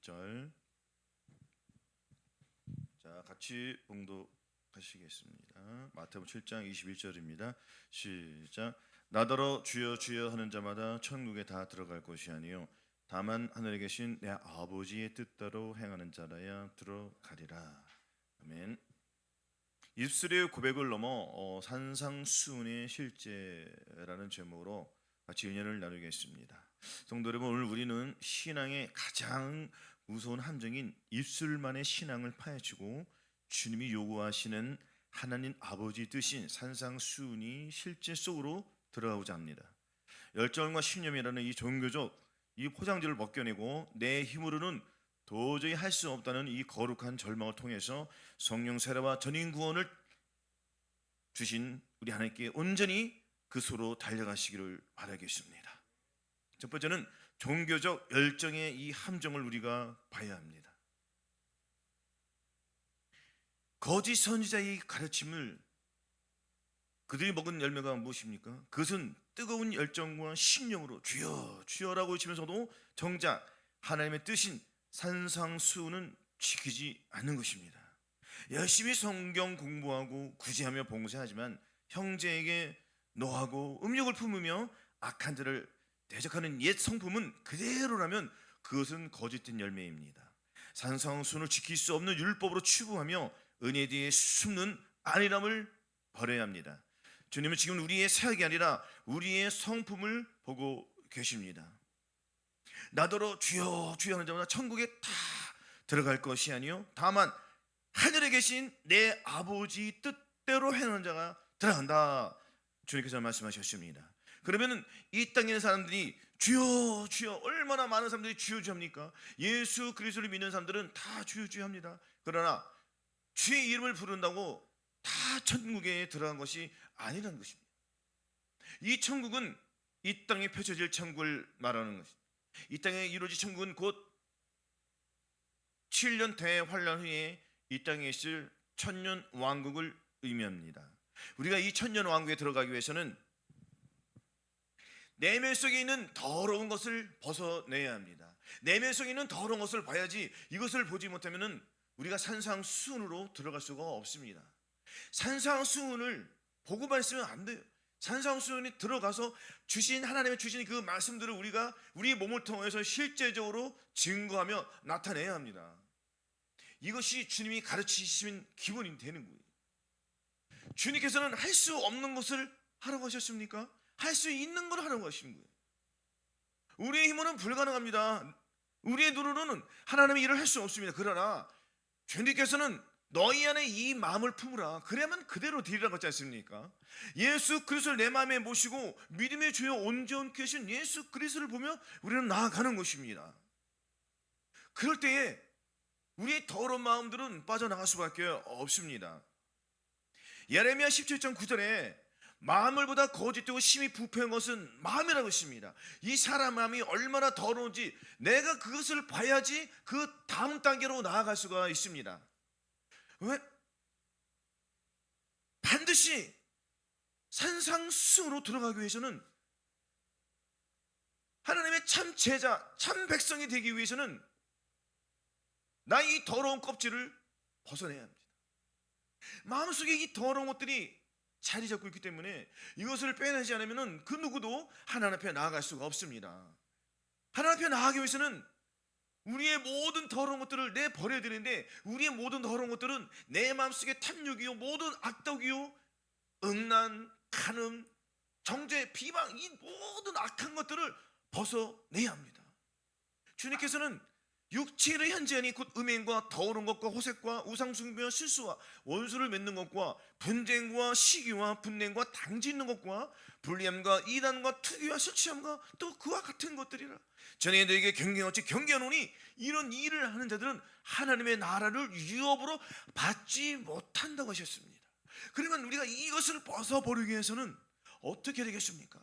21절. 자, 같이 봉독하시겠습니다. 마태복음 7장 21절입니다. 시작. 나더러 주여 주여 하는 자마다 천국에 다 들어갈 것이 아니요 다만 하늘에 계신 내 아버지의 뜻대로 행하는 자라야 들어가리라. 아멘. 입술의 고백을 넘어 산상수훈의 실제라는 제목으로 같이 은혜를 나누겠습니다. 성도 여러분, 오늘 우리는 신앙의 가장 무서운 함정인 입술만의 신앙을 파헤치고 주님이 요구하시는 하나님 아버지 뜻인 산상수훈이 실제 속으로 들어가고자 합니다. 열정과 신념이라는 이 종교적 이 포장지를 벗겨내고 내 힘으로는 도저히 할 수 없다는 이 거룩한 절망을 통해서 성령 세례와 전인 구원을 주신 우리 하나님께 온전히 그 소로 달려가시기를 바라겠습니다. 첫 번째는 종교적 열정의 이 함정을 우리가 봐야 합니다. 거짓 선지자의 가르침을 그들이 먹은 열매가 무엇입니까? 그것은 뜨거운 열정과 신념으로 주여 주여라고 외치면서도 정작 하나님의 뜻인 산상수훈은 지키지 않는 것입니다. 열심히 성경 공부하고 구제하며 봉사하지만 형제에게 노하고 음욕을 품으며 악한 자를 대적하는 옛 성품은 그대로라면 그것은 거짓된 열매입니다. 산상수훈을 지킬 수 없는 율법으로 추구하며 은혜 뒤에 숨는 안일함을 버려야 합니다. 주님은 지금 우리의 사역이 아니라 우리의 성품을 보고 계십니다. 나더러 주여 주여 하는 자마다 천국에 다 들어갈 것이 아니요 다만 하늘에 계신 내 아버지 뜻대로 행하는 자가 들어간다. 주님께서 말씀하셨습니다. 그러면 이 땅에 있는 사람들이 주여 주여, 얼마나 많은 사람들이 주여 주여 합니까? 예수 그리스도를 믿는 사람들은 다 주여 주여 합니다. 그러나 주의 이름을 부른다고 다 천국에 들어간 것이 아니라는 것입니다. 이 천국은 이 땅에 펼쳐질 천국을 말하는 것입니다. 이 땅에 이루어질 천국은 곧 7년 대환란 후에 이 땅에 있을 천년 왕국을 의미합니다. 우리가 이 천년 왕국에 들어가기 위해서는 내면 속에 있는 더러운 것을 벗어내야 합니다. 내면 속에 있는 더러운 것을 봐야지 이것을 보지 못하면 우리가 산상수훈으로 들어갈 수가 없습니다. 산상수훈을 보고만 있으면 안 돼요. 산상수훈이 들어가서 주신 하나님의 주신 그 말씀들을 우리가 우리의 몸을 통해서 실제적으로 증거하며 나타내야 합니다. 이것이 주님이 가르치신 기본이 되는 거예요. 주님께서는 할 수 없는 것을 하라고 하셨습니까? 할 수 있는 걸 하라고 하신 거예요. 우리의 힘으로는 불가능합니다. 우리의 눈으로는 하나님의 일을 할 수 없습니다. 그러나 주님께서는 너희 안에 이 마음을 품으라. 그래야만 그대로 되리라고 하지 않습니까? 예수 그리스도를 내 마음에 모시고 믿음의 주여 온전케 하신 예수 그리스도를 보며 우리는 나아가는 것입니다. 그럴 때에 우리의 더러운 마음들은 빠져나갈 수밖에 없습니다. 예레미야 17장 9절에 마음을보다 거짓되고 심히 부패한 것은 마음이라고 했습니다. 이 사람 마음이 얼마나 더러운지 내가 그것을 봐야지 그 다음 단계로 나아갈 수가 있습니다. 왜? 반드시 산상수훈으로 들어가기 위해서는 하나님의 참 제자, 참 백성이 되기 위해서는 나의 이 더러운 껍질을 벗어내야 합니다. 마음속에 이 더러운 것들이 자리 잡고 있기 때문에 이것을 빼내지 않으면 그 누구도 하나님 앞에 나아갈 수가 없습니다. 하나님 앞에 나아가기 위해서는 우리의 모든 더러운 것들을 내버려야 되는데 우리의 모든 더러운 것들은 내 마음속에 탐욕이요 모든 악독이요 음란, 간음, 정죄, 비방 이 모든 악한 것들을 벗어내야 합니다. 주님께서는 육체의 현재하니 곧 음행과 더러운 것과 호색과 우상숭배와 실수와 원수를 맺는 것과 분쟁과 시기와 분냉과 당짓는 것과 불리함과 이단과 투기와 술취함과 또 그와 같은 것들이라. 전에 너에게 경계하지 경계하노니 이런 일을 하는 자들은 하나님의 나라를 유업으로 받지 못한다고 하셨습니다. 그러면 우리가 이것을 벗어버리기 위해서는 어떻게 되겠습니까?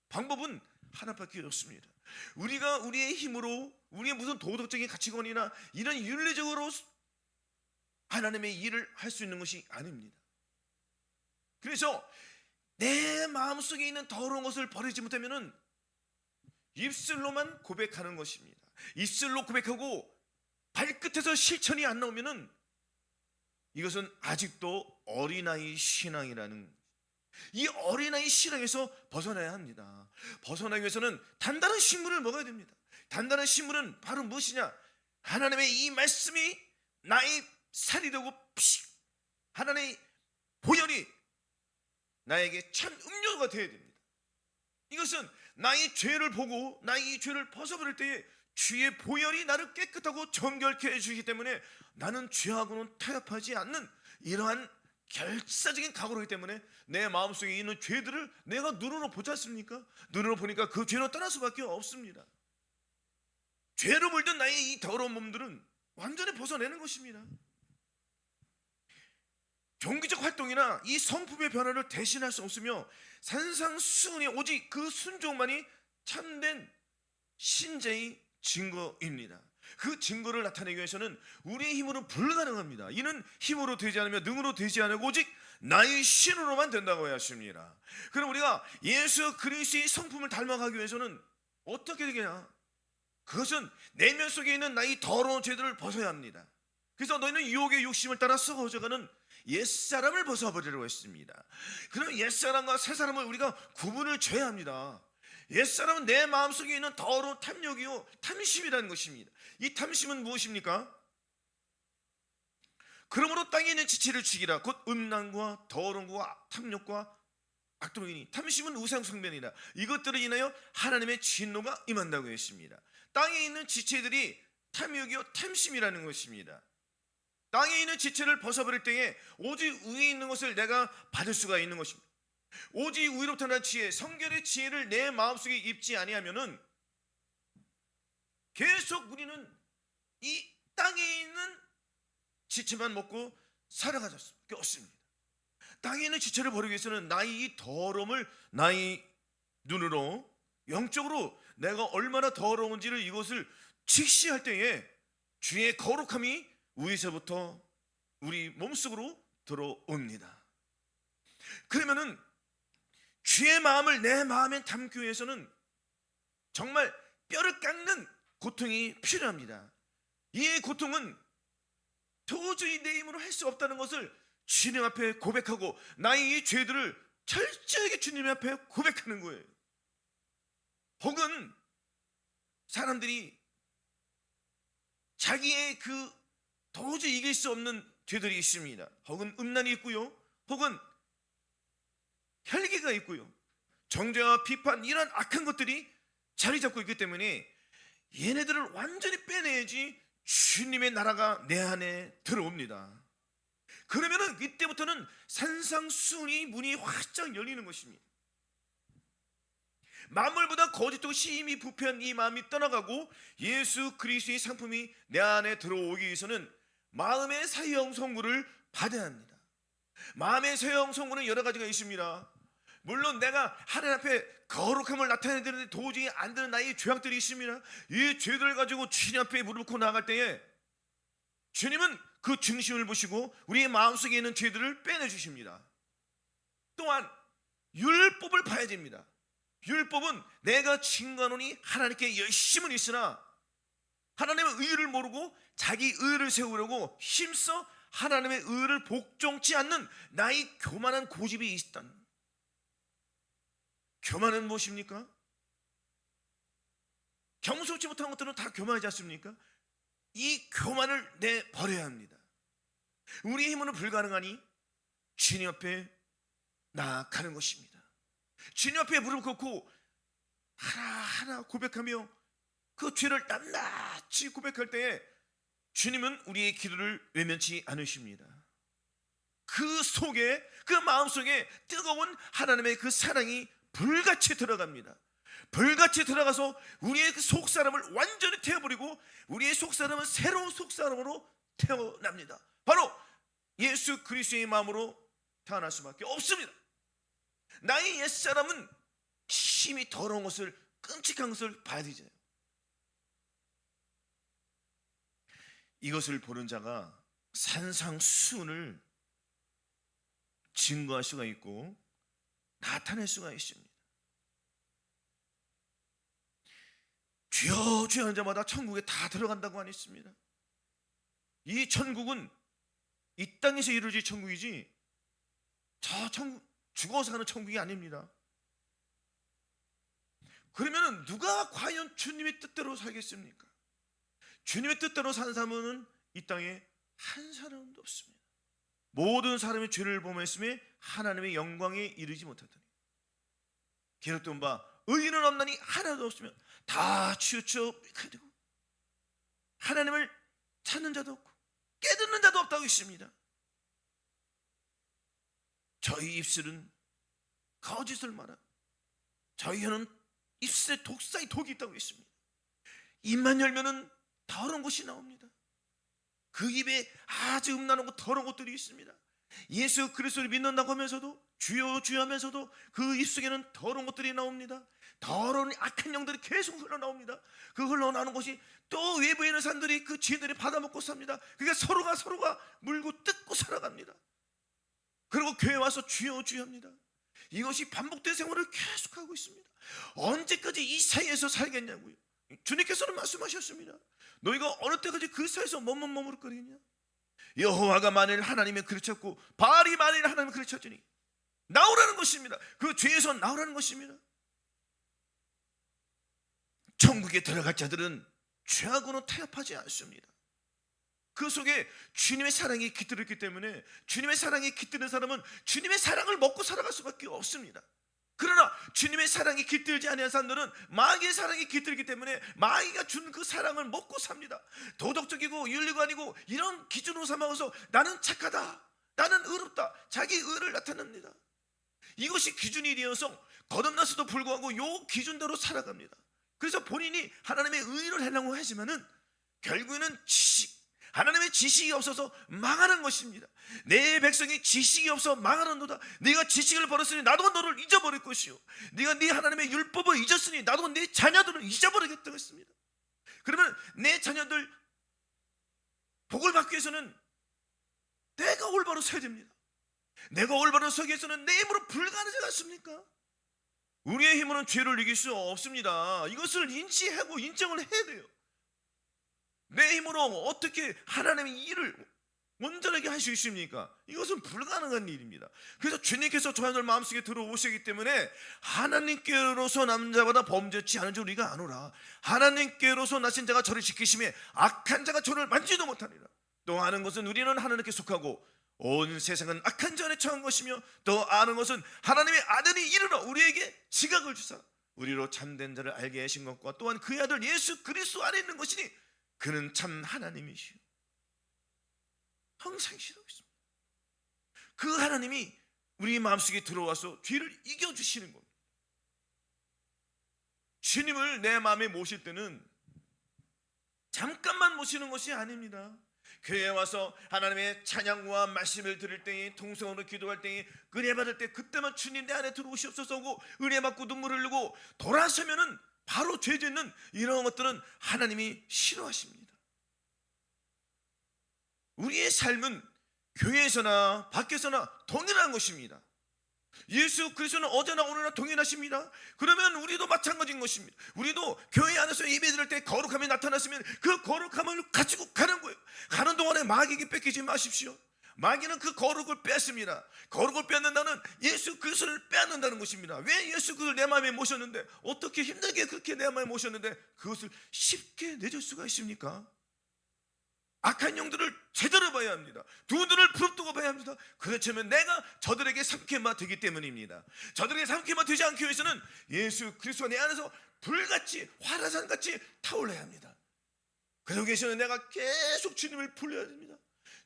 방법은 하나밖에 없습니다. 우리가 우리의 힘으로 우리의 무슨 도덕적인 가치관이나 이런 윤리적으로 하나님의 일을 할 수 있는 것이 아닙니다. 그래서 내 마음속에 있는 더러운 것을 버리지 못하면 입술로만 고백하는 것입니다. 입술로 고백하고 발끝에서 실천이 안 나오면은 이것은 아직도 어린아이 신앙이라는, 이 어린아이 신앙에서 벗어나야 합니다. 벗어나기 위해서는 단단한 식물을 먹어야 됩니다. 단단한 식물은 바로 무엇이냐? 하나님의 이 말씀이 나의 살이 되고 하나님의 보혈이 나에게 참 음료가 되어야 됩니다. 이것은 나의 죄를 보고 나의 이 죄를 벗어버릴 때에 주의 보혈이 나를 깨끗하고 정결케 해주기 때문에 나는 죄하고는 타협하지 않는 이러한 결사적인 각오이기 때문에 내 마음속에 있는 죄들을 내가 눈으로 보지 않습니까? 눈으로 보니까 그 죄로 떠날 수밖에 없습니다. 죄로 물든 나의 이 더러운 몸들은 완전히 벗어내는 것입니다. 종교적 활동이나 이 성품의 변화를 대신할 수 없으며 산상수훈이 오직 그 순종만이 참된 신자의 증거입니다. 그 증거를 나타내기 위해서는 우리의 힘으로 불가능합니다. 이는 힘으로 되지 않으며 능으로 되지 않고 오직 나의 신으로만 된다고 하십니다. 그럼 우리가 예수 그리스도의 성품을 닮아가기 위해서는 어떻게 되겠냐? 그것은 내면 속에 있는 나의 더러운 죄들을 벗어야 합니다. 그래서 너희는 유혹의 욕심을 따라 썩어져가는 옛사람을 벗어버리려고 했습니다. 그럼 옛사람과 새사람을 우리가 구분을 줘야 합니다. 옛사람은 내 마음속에 있는 더러운 탐욕이요 탐심이라는 것입니다. 이 탐심은 무엇입니까? 그러므로 땅에 있는 지체를 죽이라. 곧 음란과 더러운 것과 탐욕과 악독이니 탐심은 우상숭배니라. 이것들을 인하여 하나님의 진노가 임한다고 했습니다. 땅에 있는 지체들이 탐욕이요 탐심이라는 것입니다. 땅에 있는 지체를 벗어버릴 때에 오직 위에 있는 것을 내가 받을 수가 있는 것입니다. 오직 위로부터 난 지혜, 성결의 지혜를 내 마음속에 입지 아니하면은 계속 우리는 이 땅에 있는 지체만 먹고 살아갈 수밖에 없습니다. 땅에 있는 지체를 버리기 위해서는 나의 이 더러움을 나의 눈으로 영적으로 내가 얼마나 더러운지를 이것을 직시할 때에 주의 거룩함이 위에서부터 우리 몸속으로 들어옵니다. 그러면은 주의 마음을 내 마음에 담기 위해서는 정말 뼈를 깎는 고통이 필요합니다. 이 고통은 도저히 내 힘으로 할 수 없다는 것을 주님 앞에 고백하고 나의 이 죄들을 철저하게 주님 앞에 고백하는 거예요. 혹은 사람들이 자기의 그 도저히 이길 수 없는 죄들이 있습니다. 혹은 음란이 있고요, 혹은 혈기가 있고요, 정죄와 비판, 이런 악한 것들이 자리 잡고 있기 때문에 얘네들을 완전히 빼내야지 주님의 나라가 내 안에 들어옵니다. 그러면은 이때부터는 산상수훈이 문이 활짝 열리는 것입니다. 만물보다 거짓되고 심히 부패한 이 마음이 떠나가고 예수 그리스도의 상품이 내 안에 들어오기 위해서는 마음의 사형 선고를 받아야 합니다. 마음의 사형 선고는 여러 가지가 있습니다. 물론 내가 하나님 앞에 거룩함을 나타내야 되는데 도저히 안 되는 나의 죄악들이 있습니다. 이 죄들을 가지고 주님 앞에 무릎 꿇고 나아갈 때에 주님은 그 중심을 보시고 우리의 마음속에 있는 죄들을 빼내주십니다. 또한 율법을 봐야 됩니다. 율법은 내가 증거하노니 하나님께 열심은 있으나 하나님의 의를 모르고 자기 의를 세우려고 힘써 하나님의 의를 복종치 않는 나의 교만한 고집이 있다는. 교만은 무엇입니까? 경솔치 못한 것들은 다 교만하지 않습니까? 이 교만을 내버려야 합니다. 우리의 힘으로는 불가능하니 주님 앞에 나아가는 것입니다. 주님 앞에 무릎 꿇고 하나하나 고백하며 그 죄를 낱낱이 고백할 때에 주님은 우리의 기도를 외면치 않으십니다. 그 속에, 그 마음속에 뜨거운 하나님의 그 사랑이 불같이 들어갑니다. 불같이 들어가서 우리의 그 속사람을 완전히 태워버리고 우리의 속사람은 새로운 속사람으로 태어납니다. 바로 예수 그리스도의 마음으로 태어날 수밖에 없습니다. 나의 옛사람은 심히 더러운 것을, 끔찍한 것을 봐야 되잖아요. 이것을 보는 자가 산상수훈을 증거할 수가 있고 나타낼 수가 있습니다. 주여 주여 하는 자마다 천국에 다 들어간다고 안 했습니다. 이 천국은 이 땅에서 이루어질 천국이지 저 천국, 죽어서 가는 천국이 아닙니다. 그러면 누가 과연 주님의 뜻대로 살겠습니까? 주님의 뜻대로 사는 사람은 이 땅에 한 사람도 없습니다. 모든 사람이 죄를 범했음에 하나님의 영광에 이르지 못하더니 기록된 바 의인은 없나니 하나도 없으면 다 치우쳐 그리고 하나님을 찾는 자도 없고 깨닫는 자도 없다고 했습니다. 저희 입술은 거짓을 말하고 저희 혀는 입술에 독사의 독이 있다고 했습니다. 입만 열면은 더러운 것이 나옵니다. 그 입에 아주 음란하고 더러운 것들이 있습니다. 예수 그리스도를 믿는다고 하면서도 주여 주여 하면서도 그 입속에는 더러운 것들이 나옵니다. 더러운 악한 영들이 계속 흘러나옵니다. 그 흘러나오는 것이 또 외부에 있는 사람들이 그 죄들이 받아먹고 삽니다. 그러니까 서로가 물고 뜯고 살아갑니다. 그리고 교회 와서 주여 주여 합니다. 이것이 반복된 생활을 계속하고 있습니다. 언제까지 이 사이에서 살겠냐고요. 주님께서는 말씀하셨습니다. 너희가 어느 때까지 그 사이에서 머뭇머뭇거리냐. 여호와가 만일 하나님을 그르쳤고 바알이 만일 하나님을 그르쳤으니 나오라는 것입니다. 그 죄에서 나오라는 것입니다. 천국에 들어갈 자들은 죄하고는 타협하지 않습니다. 그 속에 주님의 사랑이 깃들었기 때문에 주님의 사랑이 깃드는 사람은 주님의 사랑을 먹고 살아갈 수밖에 없습니다. 그러나 주님의 사랑이 깃들지 않은 사람들은 마귀의 사랑이 깃들기 때문에 마귀가 준 그 사랑을 먹고 삽니다. 도덕적이고 윤리관이고 이런 기준으로 삼아서 나는 착하다, 나는 의롭다, 자기 의를 나타냅니다. 이것이 기준이 되어서 거듭났어도 불구하고 이 기준대로 살아갑니다. 그래서 본인이 하나님의 의를 하려고 하지만은 결국에는 하나님의 지식이 없어서 망하는 것입니다. 내 백성이 지식이 없어 망하는도다. 네가 지식을 버렸으니 나도 너를 잊어버릴 것이요, 네가 네 하나님의 율법을 잊었으니 나도 네 자녀들을 잊어버리겠다고 했습니다. 그러면 내 자녀들 복을 받기 위해서는 내가 올바로 서야 됩니다. 내가 올바로 서기 위해서는 내 힘으로 불가능하지 않습니까? 우리의 힘으로는 죄를 이길 수 없습니다. 이것을 인지하고 인정을 해야 돼요. 내 힘으로 어떻게 하나님의 일을 온전하게 할 수 있습니까? 이것은 불가능한 일입니다. 그래서 주님께서 저 양을 마음속에 들어오시기 때문에 하나님께로서 남자보다 범죄치 않은 줄 우리가 아노라. 하나님께로서 나신 자가 저를 지키심에 악한 자가 저를 만지도 못하니라. 또 아는 것은 우리는 하나님께 속하고 온 세상은 악한 자 안에 처한 것이며 또 아는 것은 하나님의 아들이 이르러 우리에게 지각을 주사 우리로 참된 자를 알게 하신 것과 또한 그의 아들 예수 그리스도 안에 있는 것이니 그는 참 하나님이시오. 항상이시라고 있습니다. 그 하나님이 우리 마음속에 들어와서 죄를 이겨주시는 겁니다. 주님을 내 마음에 모실 때는 잠깐만 모시는 것이 아닙니다. 교회에 와서 하나님의 찬양과 말씀을 들을 때에 통성으로 기도할 때에 은혜 받을 때 그때만 주님 내 안에 들어오시옵소서 하고 은혜 받고 눈물을 흘리고 돌아서면은 바로 죄 짓는 이런 것들은 하나님이 싫어하십니다. 우리의 삶은 교회에서나 밖에서나 동일한 것입니다. 예수 그리스도는 어제나 오늘나 동일하십니다. 그러면 우리도 마찬가지인 것입니다. 우리도 교회 안에서 예배 드릴 때 거룩함이 나타났으면 그 거룩함을 가지고 가는 거예요. 가는 동안에 마귀에게 뺏기지 마십시오. 마귀는 그 거룩을 뺐습니다. 거룩을 뺏는다는 예수 그리스도를 빼앗는다는 것입니다. 왜 예수 그리스도를 내 마음에 모셨는데 어떻게 힘들게 그렇게 내 마음에 모셨는데 그것을 쉽게 내줄 수가 있습니까? 악한 영들을 제대로 봐야 합니다. 두 눈을 부릅뜨고 봐야 합니다. 그렇다면 내가 저들에게 삼켜마 되기 때문입니다. 저들에게 삼켜마 되지 않기 위해서는 예수 그리스도가 내 안에서 불같이 화라산같이 타올라야 합니다. 그러기 위해서는 내가 계속 주님을 불러야 됩니다.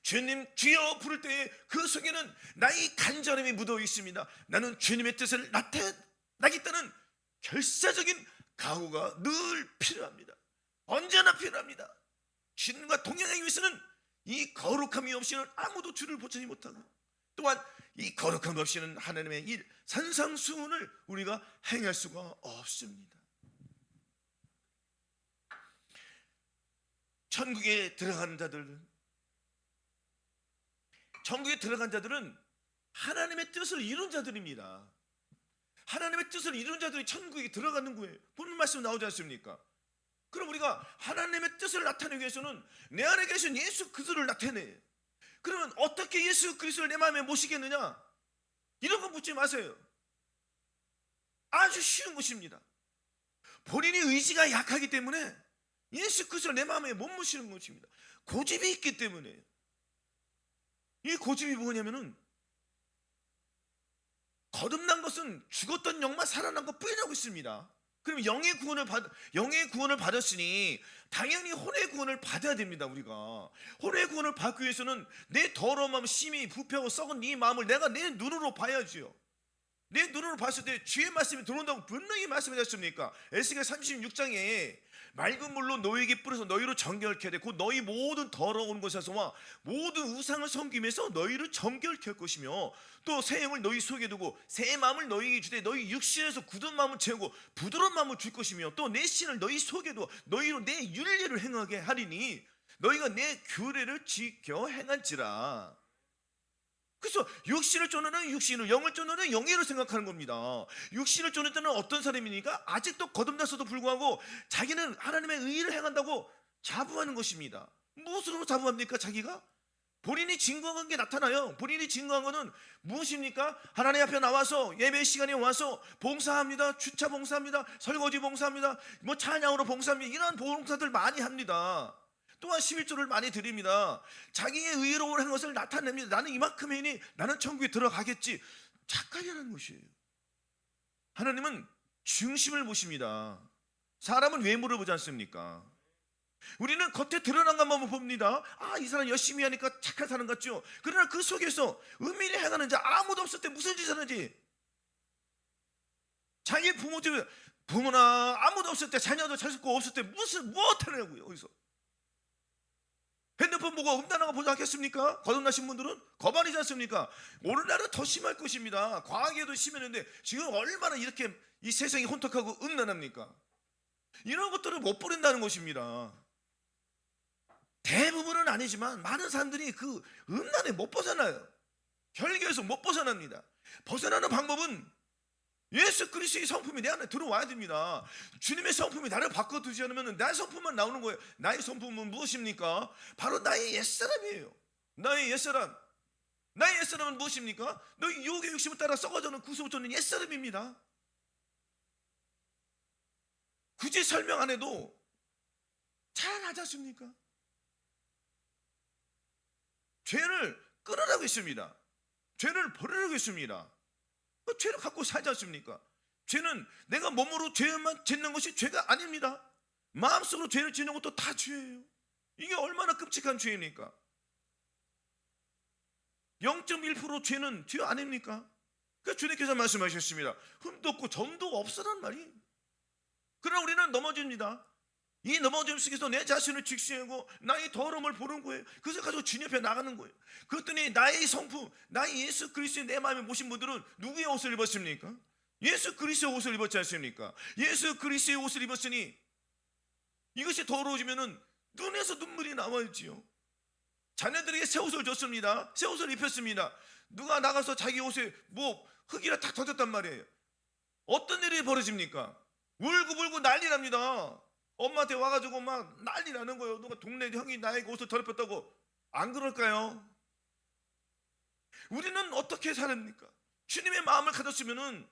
주님 주여 부를 때에 그 속에는 나의 간절함이 묻어 있습니다. 나는 주님의 뜻을 나타나겠다는 결사적인 각오가 늘 필요합니다. 언제나 필요합니다. 주님과 동행하기 위해서는 이 거룩함이 없이는 아무도 주를 보지 못하고 또한 이 거룩함 없이는 하나님의 일 산상수훈을 우리가 행할 수가 없습니다. 천국에 들어간 자들은 하나님의 뜻을 이룬 자들입니다. 하나님의 뜻을 이룬 자들이 천국에 들어가는 거예요. 본문 말씀 나오지 않습니까? 그럼 우리가 하나님의 뜻을 나타내기 위해서는 내 안에 계신 예수 그리스도를 나타내. 그러면 어떻게 예수 그리스도를 내 마음에 모시겠느냐? 이런 거 묻지 마세요. 아주 쉬운 것입니다. 본인이 의지가 약하기 때문에 예수 그리스도를 내 마음에 못 모시는 것입니다. 고집이 있기 때문에. 이 고집이 뭐냐면은 거듭난 것은 죽었던 영만 살아난 것 뿐이라고 있습니다. 그럼 영의 구원을 받았으니 당연히 혼의 구원을 받아야 됩니다. 우리가 혼의 구원을 받기 위해서는 내 더러운 마음, 심히 부패하고 썩은 이 마음을 내가 내 눈으로 봐야지요. 내 눈으로 봤을 때 주의 말씀이 들어온다고 분명히 말씀하셨습니까? 에스겔 36장에 맑은 물로 너희에게 뿌려서 너희로 정결케 하되 곧 너희 모든 더러운 것에서와 모든 우상을 섬기면서 너희를 정결케 할 것이며 또 새 영을 너희 속에 두고 새 마음을 너희에게 주되 너희 육신에서 굳은 마음을 채우고 부드러운 마음을 줄 것이며 또 내 신을 너희 속에 두어 너희로 내 윤리를 행하게 하리니 너희가 내 규례를 지켜 행할지라. 그래서 육신을 쫓는 육신을, 영을 쫓는 영예로 생각하는 겁니다. 육신을 쫓는 자는 어떤 사람이니까 아직도 거듭났어도 불구하고 자기는 하나님의 의를 행한다고 자부하는 것입니다. 무엇으로 자부합니까? 자기가 본인이 증거한 게 나타나요. 본인이 증거한 것은 무엇입니까? 하나님 앞에 나와서 예배 시간에 와서 봉사합니다. 주차 봉사합니다. 설거지 봉사합니다. 뭐 찬양으로 봉사합니다. 이런 봉사들 많이 합니다. 또한 11조를 많이 드립니다. 자기의 의로운 한 것을 나타냅니다. 나는 이만큼 해니 나는 천국에 들어가겠지. 착각이라는 것이에요. 하나님은 중심을 보십니다. 사람은 외모를 보지 않습니까? 우리는 겉에 드러난 것만 봅니다. 아, 이 사람 열심히 하니까 착한 사람 같죠. 그러나 그 속에서 은밀히 행하는 자 아무도 없을 때 무슨 짓을 하지? 자기 부모나 아무도 없을 때 자녀도 잘 수 없을 때 무엇 하냐고요. 어디서 핸드폰 보고 음란한 거 보지 않겠습니까? 거듭나신 분들은 거반이지 않습니까? 오늘날은 더 심할 것입니다. 과거에도 심했는데 지금 얼마나 이렇게 이 세상이 혼탁하고 음란합니까? 이런 것들을 못 버린다는 것입니다. 대부분은 아니지만 많은 사람들이 그 음란에 못 벗어나요. 혈기에서 못 벗어납니다. 벗어나는 방법은 예수 그리스도의 성품이 내 안에 들어와야 됩니다. 주님의 성품이 나를 바꿔두지 않으면 나의 성품만 나오는 거예요. 나의 성품은 무엇입니까? 바로 나의 옛사람이에요. 나의 옛사람. 나의 옛사람은 무엇입니까? 너희 유혹의 욕심을 따라 썩어져는 구속되는 옛사람입니다. 굳이 설명 안 해도 잘 하지 않습니까? 죄를 끊으라고 했습니다. 죄를 버리라고 했습니다. 죄를 갖고 살지 않습니까? 죄는 내가 몸으로 죄만 짓는 것이 죄가 아닙니다. 마음속으로 죄를 짓는 것도 다 죄예요. 이게 얼마나 끔찍한 죄입니까? 0.1% 죄는 죄 아닙니까? 그래서 주님께서 말씀하셨습니다. 흠도 없고 점도 없으란 말이. 그러나 우리는 넘어집니다. 이 넘어짐 속에서 내 자신을 직시하고 나의 더러움을 보는 거예요. 그래서 가지고 주님 앞에 나가는 거예요. 그랬더니 나의 성품, 나의 예수 그리스도의 내 마음에 모신 분들은 누구의 옷을 입었습니까? 예수 그리스도의 옷을 입었지 않습니까? 예수 그리스도의 옷을 입었으니 이것이 더러워지면은 눈에서 눈물이 나와야지요. 자녀들에게 새 옷을 줬습니다. 새 옷을 입혔습니다. 누가 나가서 자기 옷에 뭐 흙이라 탁 터졌단 말이에요. 어떤 일이 벌어집니까? 울고불고 난리 납니다. 엄마한테 와가지고 막 난리 나는 거예요. 누가 동네 형이 나에게 옷을 더럽혔다고. 안 그럴까요? 우리는 어떻게 살합니까? 주님의 마음을 가졌으면은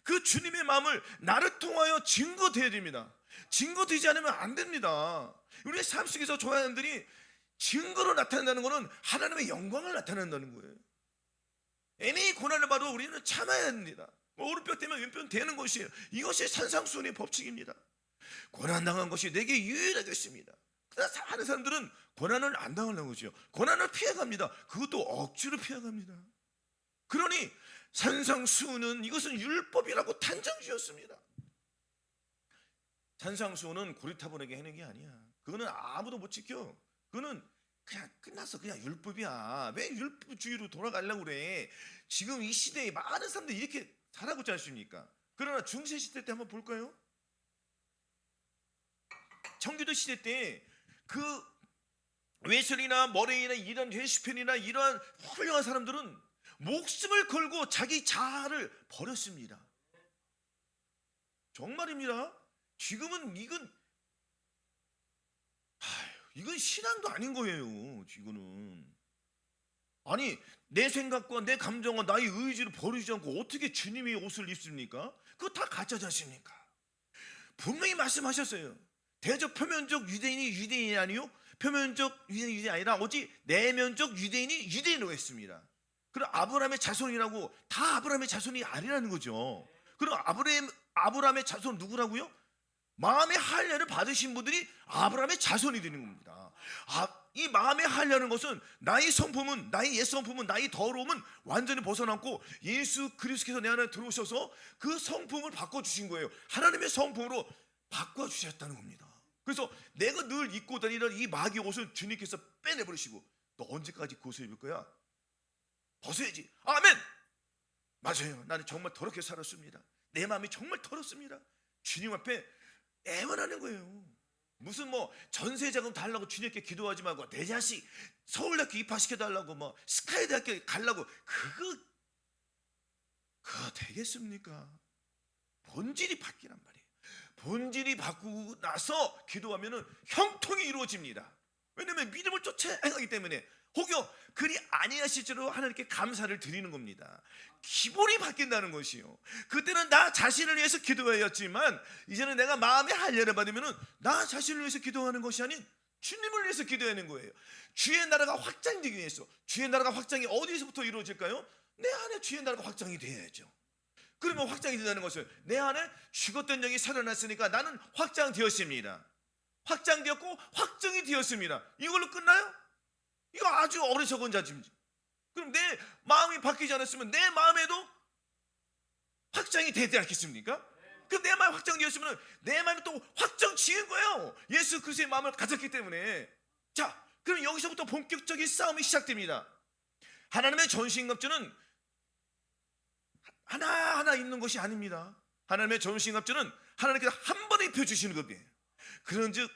그 주님의 마음을 나를 통하여 증거되어야 됩니다. 증거되지 않으면 안 됩니다. 우리의 삶 속에서 조화원들이 증거로 나타낸다는 것은 하나님의 영광을 나타낸다는 거예요. 애매히 고난을 봐도 우리는 참아야 합니다. 오른편 되면 왼편 되는 것이에요. 이것이 산상수훈의 법칙입니다. 고난당한 것이 내게 유일하겠습니다. 그러나 많은 사람들은 고난을 안 당하려고 하죠. 고난을 피해갑니다. 그것도 억지로 피해갑니다. 그러니 산상수훈은 이것은 율법이라고 단정지었습니다. 산상수훈은 고리타분하게 하는 게 아니야. 그거는 아무도 못 지켜. 그거는 그냥 끝났어. 그냥 율법이야. 왜 율법주의로 돌아가려고 그래? 지금 이 시대에 많은 사람들이 이렇게 살아가고 있지 않습니까? 그러나 중세시대 때 한번 볼까요? 청교도 시대 때 그 웨슬리나 머레이나 이런 회시편이나 이러한 훌륭한 사람들은 목숨을 걸고 자기 자아를 버렸습니다. 정말입니다. 지금은 이건 이건 신앙도 아닌 거예요. 이거는. 아니, 내 생각과 내 감정과 나의 의지를 버리지 않고 어떻게 주님의 옷을 입습니까? 그거 다 가짜지 않습니까? 분명히 말씀하셨어요. 대적 표면적 유대인이 유대인이 아니요, 표면적 유대인이 아니라 오직 내면적 유대인이 유대인으로 했습니다. 그럼 아브라함의 자손이라고 다 아브라함의 자손이 아니라는 거죠. 그럼 아브라함의 자손 누구라고요? 마음의 할례를 받으신 분들이 아브라함의 자손이 되는 겁니다. 이 마음의 할례라는 것은 나의 성품은, 나의 옛 성품은, 나의 더러움은 완전히 벗어났고 예수 그리스도께서 내 안에 들어오셔서 그 성품을 바꿔주신 거예요. 하나님의 성품으로 바꿔주셨다는 겁니다. 그래서 내가 늘 입고 다니는 이 마귀 옷을 주님께서 빼내버리시고, 너 언제까지 그 옷을 입을 거야? 벗어야지. 아멘. 맞아요. 나는 정말 더럽게 살았습니다. 내 마음이 정말 더럽습니다. 주님 앞에 애원하는 거예요. 무슨 뭐 전세자금 달라고 주님께 기도하지 말고 내 자식 서울대학교 입학시켜달라고 뭐 스카이대학교 가려고 그거 되겠습니까? 본질이 바뀌란 말이에요. 본질이 바꾸고 나서 기도하면은 형통이 이루어집니다. 왜냐하면 믿음을 쫓아 행하기 때문에. 혹여 그리 아니하실지로 하나님께 감사를 드리는 겁니다. 기본이 바뀐다는 것이요. 그때는 나 자신을 위해서 기도하였지만 이제는 내가 마음의 할례를 받으면 나 자신을 위해서 기도하는 것이 아닌 주님을 위해서 기도하는 거예요. 주의 나라가 확장되기 위해서. 주의 나라가 확장이 어디서부터 이루어질까요? 내 안에 주의 나라가 확장이 돼야죠. 그러면 확장이 된다는 것은 내 안에 죽었던 영이 살아났으니까 나는 확장되었습니다. 확장되었고 확정이 되었습니다. 이걸로 끝나요? 이거 아주 어리석은 자입니다. 그럼 내 마음이 바뀌지 않았으면 내 마음에도 확장이 되지 않겠습니까? 그럼 내 마음이 확장되었으면 내 마음이 또 확정 지은 거예요. 예수 그리스도의 마음을 가졌기 때문에. 자, 그럼 여기서부터 본격적인 싸움이 시작됩니다. 하나님의 전신갑주는 하나하나 입는 것이 아닙니다. 하나님의 전신갑주는 하나님께서 한 번에 입혀주시는 겁니다. 그런즉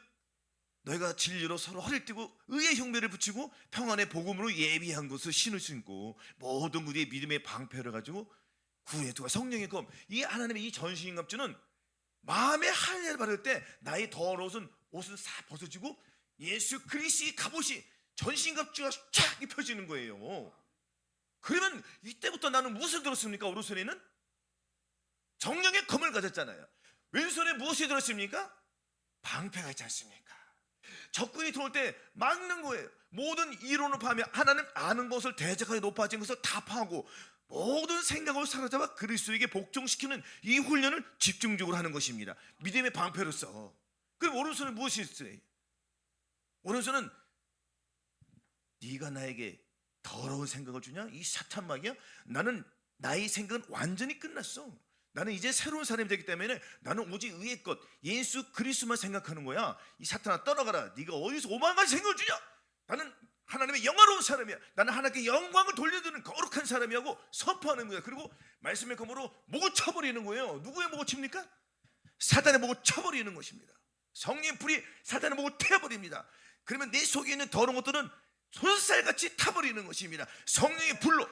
너희가 진리로 서로 허리를 띠고 의의 흉배를 붙이고 평안의 복음으로 예비한 것을 신을 신고 모든 우리의 믿음의 방패를 가지고 구원의 투가 성령의 검. 이 하나님의 이 전신갑주는 마음의 할례를 받을 때 나의 더러운 옷은 싹 벗어지고 예수 그리스도의 갑옷이 전신갑주가 쫙 입혀지는 거예요. 그러면 이때부터 나는 무엇을 들었습니까? 오른손에는 성령의 검을 가졌잖아요. 왼손에 무엇이 들었습니까? 방패가 있지 않습니까? 적군이 들어올 때 막는 거예요. 모든 이론을 파하며 하나님 아는 것을 대적하게 높아진 것을 다 파하고 모든 생각을 사로잡아 그리스도에게 복종시키는 이 훈련을 집중적으로 하는 것입니다. 믿음의 방패로서. 그럼 오른손은 무엇이 있어요? 오른손은 네가 나에게 더러운 생각을 주냐? 이 사탄 마귀야? 나는 나의 생각은 완전히 끝났어. 나는 이제 새로운 사람이 되기 때문에 나는 오직 의의 것 예수 그리스도만 생각하는 거야. 이 사탄아 떠나가라. 네가 어디서 오만한 생각을 주냐? 나는 하나님의 영화로운 사람이야. 나는 하나님께 영광을 돌려드리는 거룩한 사람이라고 선포하는 거야. 그리고 말씀의 검으로 목을 쳐버리는 거예요. 누구의 목을 칩니까? 사탄의 목을 쳐버리는 것입니다. 성령의 불이 사탄의 목을 태워버립니다. 그러면 내 속에 있는 더러운 것들은 손살같이 타버리는 것입니다. 성령의 불로.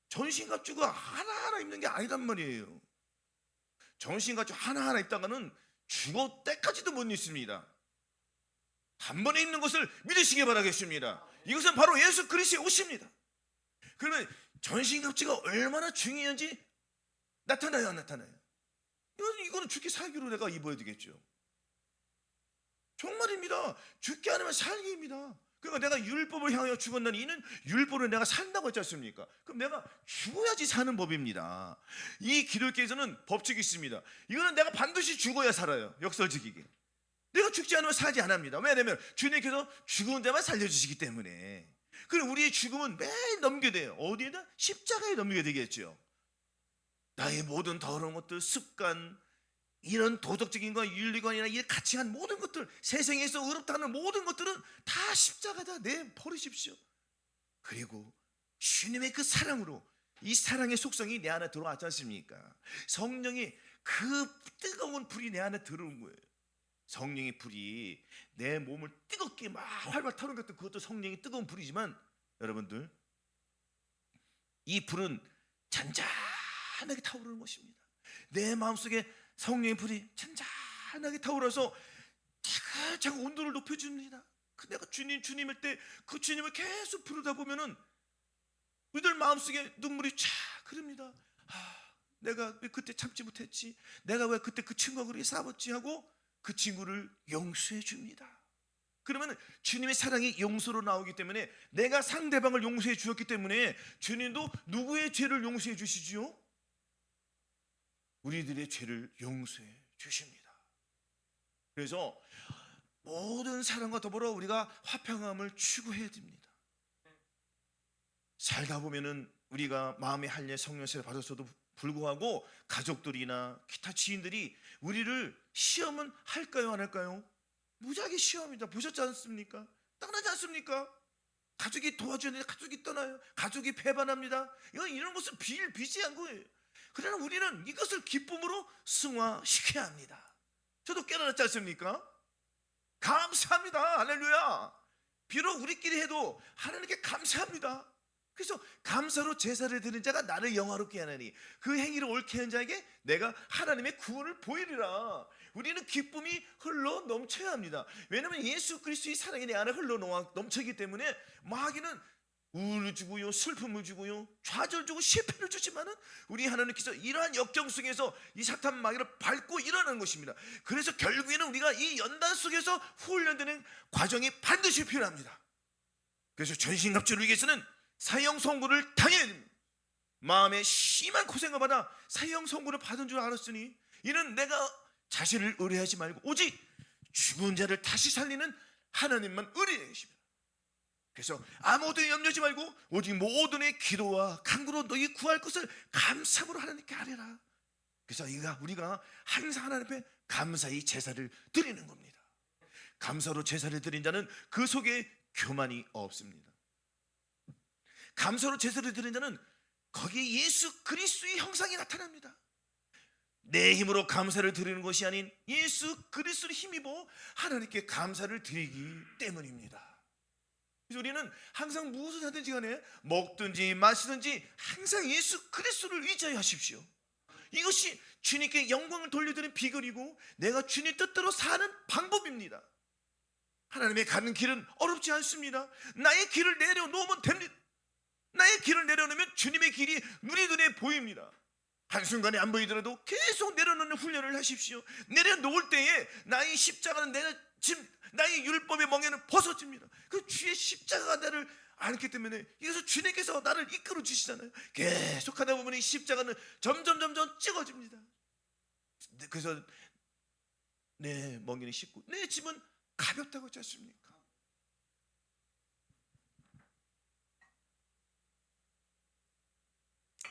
전신갑주가 하나하나 입는 게 아니란 말이에요. 전신갑주 하나하나 입다가는 죽을 때까지도 못 입습니다. 한 번에 입는 것을 믿으시기 바라겠습니다. 이것은 바로 예수 그리스도의 옷입니다. 그러면 전신갑주가 얼마나 중요한지 나타나요, 안 나타나요? 이거는 죽기 살기로 내가 입어야 되겠죠. 정말입니다. 죽게 하면 살기입니다. 그러니까 내가 율법을 향하여 죽었나니 이는 율법을 내가 산다고 했지 않습니까? 그럼 내가 죽어야지 사는 법입니다. 이 기독교에서는 법칙이 있습니다. 이거는 내가 반드시 죽어야 살아요. 역설적이게. 내가 죽지 않으면 살지 않습니다. 왜냐하면 주님께서 죽은 자만 살려주시기 때문에. 그럼 우리의 죽음은 매일 넘겨야 돼요. 어디에다? 십자가에 넘겨야 되겠죠. 나의 모든 더러운 것들, 습관, 이런 도덕적인 것, 윤리관이나 이 가치관 모든 것들, 세상에서 의롭다는 모든 것들은 다 십자가에다 내버리십시오. 그리고 주님의 그 사랑으로 이 사랑의 속성이 내 안에 들어왔지 않습니까? 성령이 그 뜨거운 불이 내 안에 들어온 거예요. 성령의 불이 내 몸을 뜨겁게 막 활발 타는 것도 그것도 성령의 뜨거운 불이지만 여러분들 이 불은 잔잔하게 타오르는 것입니다. 내 마음속에 성령의 불이 잔잔하게 타오르서 자꾸 온도를 높여줍니다. 내가 주님일 때 그 주님을 계속 부르다 보면은 우리들 마음속에 눈물이 쫙 흐릅니다. 내가 왜 그때 참지 못했지? 내가 왜 그때 그 친구가 그렇게 싸웠지? 하고 그 친구를 용서해 줍니다. 그러면 주님의 사랑이 용서로 나오기 때문에, 내가 상대방을 용서해 주었기 때문에 주님도 누구의 죄를 용서해 주시지요? 우리들의 죄를 용서해 주십니다. 그래서 모든 사람과 더불어 우리가 화평함을 추구해야 됩니다. 살다 보면은 우리가 마음의 할례 성령세를 받았어도 불구하고 가족들이나 기타 지인들이 우리를 시험은 할까요, 안 할까요? 무지하게 시험이다. 보셨지 않습니까? 떠나지 않습니까? 가족이 도와줘야 되는데 가족이 떠나요. 가족이 배반합니다. 이런 것은 비일비재한 거예요. 그러나 우리는 이것을 기쁨으로 승화시켜야 합니다. 저도 깨달았지 않습니까? 감사합니다. 할렐루야. 비록 우리끼리 해도 하나님께 감사합니다. 그래서 감사로 제사를 드리는 자가 나를 영화롭게 하나니 그 행위를 옳게 하는 자에게 내가 하나님의 구원을 보이리라. 우리는 기쁨이 흘러 넘쳐야 합니다. 왜냐하면 예수 그리스도의 사랑이 내 안에 흘러 넘치기 때문에 마귀는 우울을 주고요, 슬픔을 주고요, 좌절 주고 실패를 주지만은 우리 하나님께서 이러한 역경 속에서 이 사탄 마귀를 밟고 일어나는 것입니다. 그래서 결국에는 우리가 이 연단 속에서 훈련되는 과정이 반드시 필요합니다. 그래서 전신갑주를 위해서는 사형 선고를 당해야 됩니다. 마음에 심한 고생을 받아 사형 선고를 받은 줄 알았으니 이는 내가 자신을 의뢰하지 말고 오직 죽은 자를 다시 살리는 하나님만 의뢰해 계십니다. 그래서 아무도 염려하지 말고 오직 모든의 기도와 간구로 너희 구할 것을 감사함으로 하나님께 아뢰라. 그래서 우리가 항상 하나님 앞에 감사의 제사를 드리는 겁니다. 감사로 제사를 드린 자는 그 속에 교만이 없습니다. 감사로 제사를 드린 자는 거기에 예수 그리스도의 형상이 나타납니다. 내 힘으로 감사를 드리는 것이 아닌 예수 그리스도를 힘입어 하나님께 감사를 드리기 때문입니다. 그래서 우리는 항상 무엇을 하든지 간에 먹든지 마시든지 항상 예수 그리스도를 의지하여 하십시오. 이것이 주님께 영광을 돌려드리는 비결이고 내가 주님 뜻대로 사는 방법입니다. 하나님의 가는 길은 어렵지 않습니다. 나의 길을 내려놓으면 됩니다. 나의 길을 내려놓으면 주님의 길이 눈에 보입니다. 한순간에 안 보이더라도 계속 내려놓는 훈련을 하십시오. 내려놓을 때에 나의 십자가는 나의 율법의 멍에는 벗어집니다. 그 주의 십자가가 나를 안기 때문에 이것을 주님께서 나를 이끌어 주시잖아요. 계속 하다 보면 이 십자가는 점점 찍어집니다. 그래서 내 멍에는 쉽고 내 짐은 가볍다고 하지 않습니까?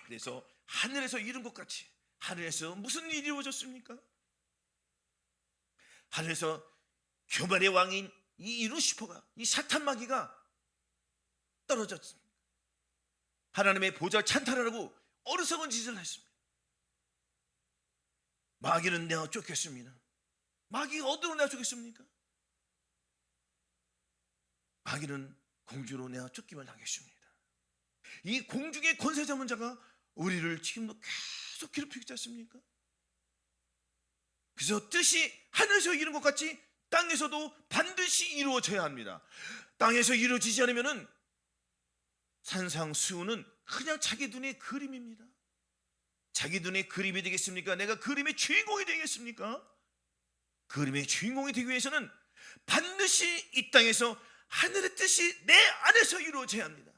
그래서 하늘에서 이룬 것 같이 하늘에서 무슨 일이 이루어졌습니까? 하늘에서 교만의 왕인 이 루시퍼가, 이 사탄 마귀가 떨어졌습니다. 하나님의 보좌를 찬탈하라고 어리석은 짓을 했습니다. 마귀는 내가 쫓겼습니다. 마귀가 어디로 내가 쫓겼습니까? 마귀는 공주로 내가 쫓김을 당했습니다. 이 공중의 권세 잡은 자가 우리를 지금도 계속 괴롭히고 있지 않습니까? 그래서 뜻이 하늘에서 이룬 것 같이 땅에서도 반드시 이루어져야 합니다. 땅에서 이루어지지 않으면 산상수훈은 그냥 자기 눈의 그림입니다. 자기 눈의 그림이 되겠습니까? 내가 그림의 주인공이 되겠습니까? 그림의 주인공이 되기 위해서는 반드시 이 땅에서 하늘의 뜻이 내 안에서 이루어져야 합니다.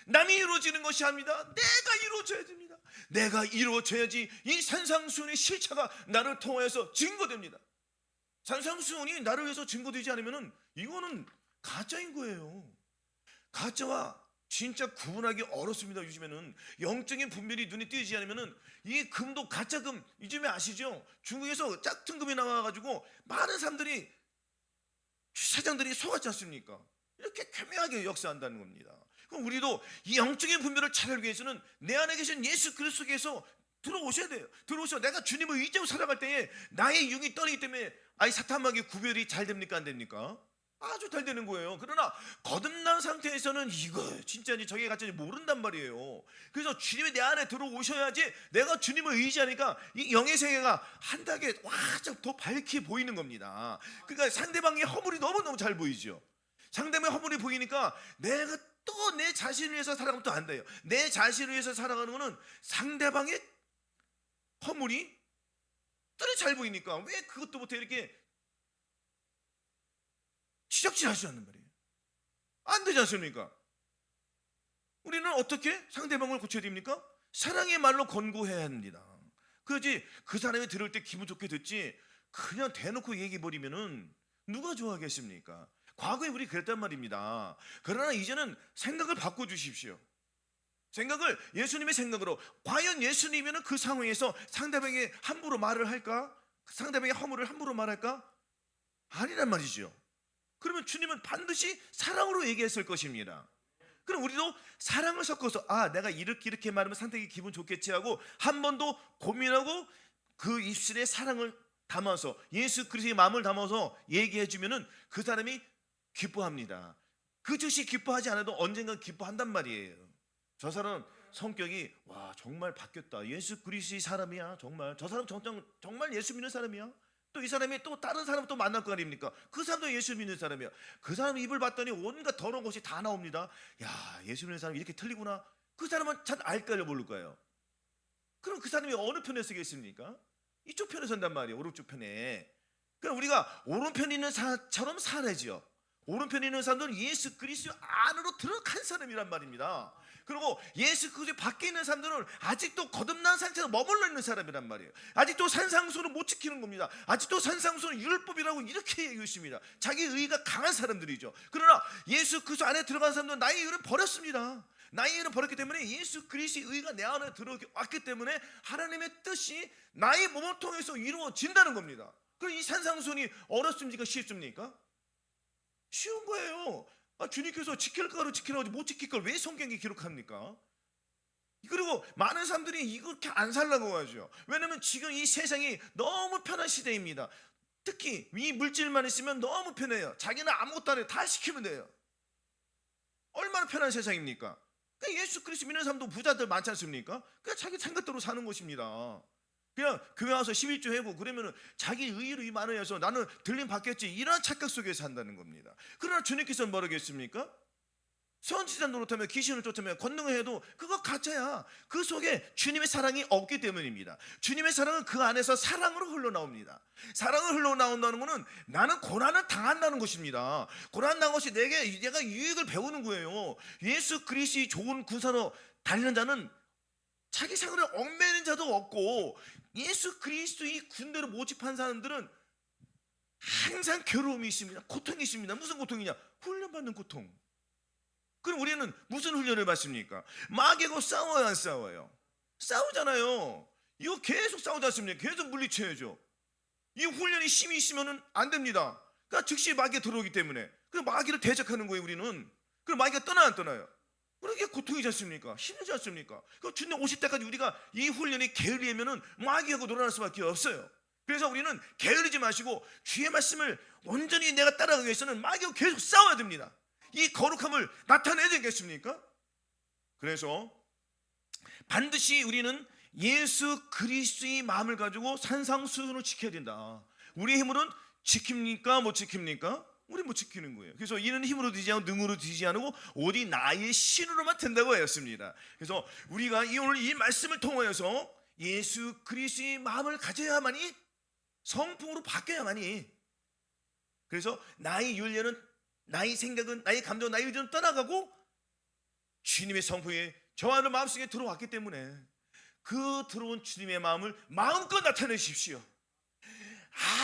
남이 이루어지는 것이 아닙니다. 내가 이루어져야 됩니다. 내가 이루어져야지 이 산상수훈의 실체가 나를 통하여서 증거됩니다. 산상수훈이 나를 위해서 증거되지 않으면 이거는 가짜인 거예요. 가짜와 진짜 구분하기 어렵습니다. 요즘에는 영적인 분별이 눈에 띄지 않으면 이 금도 가짜금, 요즘에 아시죠? 중국에서 짝퉁 금이 나와가지고 많은 사람들이, 사장들이 속았지 않습니까? 이렇게 교묘하게 역사한다는 겁니다. 그럼 우리도 이 영적인 분별을 찾기 위해서는 내 안에 계신 예수 그리스도께서 들어오셔야 돼요. 들어오셔. 내가 주님을 의지하고 살아갈 때에 나의 육이 떠리기 때문에 사탄 마귀 구별이 잘 됩니까, 안 됩니까? 아주 잘 되는 거예요. 그러나 거듭난 상태에서는 이거 진짜니 저게 가짜니 모른단 말이에요. 그래서 주님이 내 안에 들어오셔야지 내가 주님을 의지하니까 이 영의 세계가 한 단계 확 더 밝게 보이는 겁니다. 그러니까 상대방의 허물이 너무너무 잘 보이죠. 상대방의 허물이 보이니까 내가 또 내 자신을 위해서 살아가면 또 안 돼요. 내 자신을 위해서 살아가는 거는 상대방의 허물이 뜰이 잘 보이니까 왜 그것도 못해 이렇게 지적질 하지 않는 말이에요. 안 되지 않습니까? 우리는 어떻게 상대방을 고쳐야 됩니까? 사랑의 말로 권고해야 합니다. 그렇지 그 사람이 들을 때 기분 좋게 듣지 그냥 대놓고 얘기해버리면은 누가 좋아하겠습니까? 과거에 우리 그랬단 말입니다. 그러나 이제는 생각을 바꿔주십시오. 생각을 예수님의 생각으로. 과연 예수님이면 그 상황에서 상대방에게 함부로 말을 할까? 상대방의 허물을 함부로 말할까? 아니란 말이죠. 그러면 주님은 반드시 사랑으로 얘기했을 것입니다. 그럼 우리도 사랑을 섞어서 내가 이렇게 말하면 상대에게 기분 좋겠지 하고 한 번 더 고민하고 그 입술에 사랑을 담아서 예수 그리스도의 마음을 담아서 얘기해 주면은 그 사람이 기뻐합니다. 그 즉시 기뻐하지 않아도 언젠가 기뻐한단 말이에요. 저 사람 성격이 정말 바뀌었다. 예수 그리스도의 사람이야. 정말 저 사람 정말 예수 믿는 사람이야. 또 이 사람이 또 다른 사람 또 만날 거 아닙니까? 그 사람도 예수 믿는 사람이야. 그 사람 입을 봤더니 온갖 더러운 것이 다 나옵니다. 야, 예수 믿는 사람이 이렇게 틀리구나. 그 사람은 잘 알까요, 모를 까요? 그럼 그 사람이 어느 편에 서겠습니까? 이쪽 편에 선단 말이에요. 오른쪽 편에. 그럼 우리가 오른편에 있는 사람처럼 살아야죠. 오른편에 있는 사람들은 예수 그리스도 안으로 들어간 사람이란 말입니다. 그리고 예수 그리스도 밖에 있는 사람들은 아직도 거듭난 상태에서 머물러 있는 사람이란 말이에요. 아직도 산상수를 못 지키는 겁니다. 아직도 산상수는 율법이라고 이렇게 얘기했습니다. 자기 의가 강한 사람들이죠. 그러나 예수 그리스도 안에 들어간 사람들은 나의 의를 버렸습니다. 나의 의를 버렸기 때문에 예수 그리스도의 의가 내 안에 들어왔기 때문에 하나님의 뜻이 나의 몸을 통해서 이루어진다는 겁니다. 그럼 이 산상수훈이 어렵습니까? 쉽습니까? 쉬운 거예요. 주님께서 지킬 거로 지키라고 못 지킬 걸 왜 성경에 기록합니까? 그리고 많은 사람들이 이렇게 안 살라고 하죠. 왜냐하면 지금 이 세상이 너무 편한 시대입니다. 특히 이 물질만 있으면 너무 편해요. 자기는 아무것도 안 해요. 다 시키면 돼요. 얼마나 편한 세상입니까? 예수 그리스도 믿는 사람도 부자들 많지 않습니까? 그냥 자기 생각대로 사는 것입니다. 그냥 교회 와서 11조 해고 그러면 자기 의의로 이 말을 해서 나는 들림 받겠지 이런 착각 속에서 산다는 겁니다. 그러나 주님께서는 뭐라겠습니까? 선지자 노릇하며 귀신을 쫓으며 권능을 해도 그거 가짜야. 그 속에 주님의 사랑이 없기 때문입니다. 주님의 사랑은 그 안에서 사랑으로 흘러나옵니다. 사랑으로 흘러나온다는 것은 나는 고난을 당한다는 것입니다. 고난 당한 것이 내가 유익을 배우는 거예요. 예수 그리스도의 좋은 군사로 달리는 자는 자기 생활을 얽매이는 자도 없고 예수 그리스도의 군대로 모집한 사람들은 항상 괴로움이 있습니다. 고통이 있습니다. 무슨 고통이냐? 훈련받는 고통. 그럼 우리는 무슨 훈련을 받습니까? 마귀하고 싸워요, 안 싸워요? 싸우잖아요. 이거 계속 싸우지 않습니까? 계속 물리쳐야죠. 이 훈련이 힘이 있으면 안 됩니다. 그러니까 즉시 마귀가 들어오기 때문에 그 마귀를 대적하는 거예요. 우리는. 그럼 마귀가 떠나 안 떠나요? 그러게 고통이지 않습니까? 힘들지 않습니까? 그 주님 오실 때까지 우리가 이 훈련이 게으르면은 마귀하고 놀아날 수밖에 없어요. 그래서 우리는 게으르지 마시고 주의 말씀을 온전히 내가 따라가기 위해서는 마귀하고 계속 싸워야 됩니다. 이 거룩함을 나타내야 되겠습니까? 그래서 반드시 우리는 예수 그리스도의 마음을 가지고 산상수훈을 지켜야 된다. 우리의 힘으로는 지킵니까? 못 지킵니까? 우리 못 지키는 거예요. 그래서 이는 힘으로 되지 않고 능으로 되지 않고 오직 나의 신으로만 된다고 하였습니다. 그래서 우리가 오늘 이 말씀을 통하여서 예수 그리스도의 마음을 가져야만이 성품으로 바뀌어야만이. 그래서 나의 윤례는 나의 생각은 나의 감정 나의 의지는 떠나가고 주님의 성품이 저 안의 마음속에 들어왔기 때문에 그 들어온 주님의 마음을 마음껏 나타내십시오.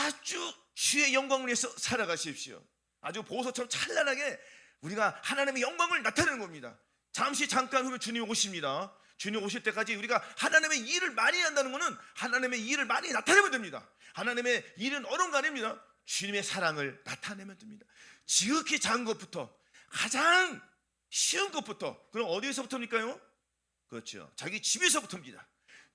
아주 주의 영광을 위해서 살아가십시오. 아주 보석처럼 찬란하게 우리가 하나님의 영광을 나타내는 겁니다. 잠깐 후면 주님이 오십니다. 주님 오실 때까지 우리가 하나님의 일을 많이 한다는 것은 하나님의 일을 많이 나타내면 됩니다. 하나님의 일은 어려운 거 아닙니다. 주님의 사랑을 나타내면 됩니다. 지극히 작은 것부터 가장 쉬운 것부터. 그럼 어디에서부터입니까요? 그렇죠. 자기 집에서부터입니다.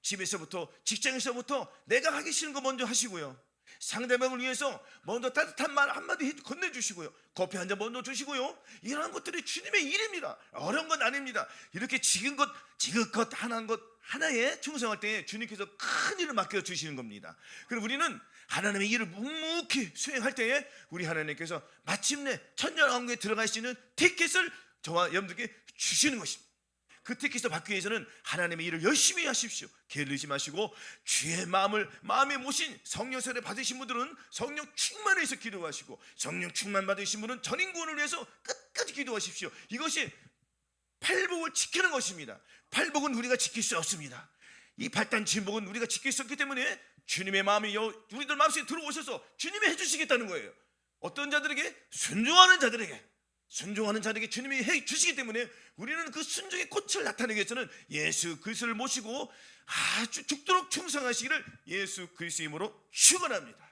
집에서부터 직장에서부터 내가 하기 싫은 거 먼저 하시고요. 상대방을 위해서 먼저 따뜻한 말 한마디 건네주시고요, 커피 한 잔 먼저 주시고요, 이러한 것들이 주님의 일입니다. 어려운 건 아닙니다. 이렇게 지금껏 하나한 것 하나에 충성할 때 주님께서 큰 일을 맡겨주시는 겁니다. 그럼 우리는 하나님의 일을 묵묵히 수행할 때에 우리 하나님께서 마침내 천년왕국에 들어갈 수 있는 티켓을 저와 여러분들께 주시는 것입니다. 그 티켓을 받기 위해서는 하나님의 일을 열심히 하십시오. 게을르지 마시고 주의 마음에 모신 성령 세례 받으신 분들은 성령 충만을 위해서 기도하시고, 성령 충만 받으신 분은 전인구원을 위해서 끝까지 기도하십시오. 이것이 팔복을 지키는 것입니다. 팔복은 우리가 지킬 수 없습니다. 이 발단 진복은 우리가 지킬 수 없기 때문에 주님의 마음이 우리들 마음속에 들어오셔서 주님이 해주시겠다는 거예요. 어떤 자들에게? 순종하는 자들에게 주님이 해주시기 때문에 우리는 그 순종의 꽃을 나타내기 위해서는 예수 그리스도를 모시고 아주 죽도록 충성하시기를 예수 그리스도 이름으로 축원합니다.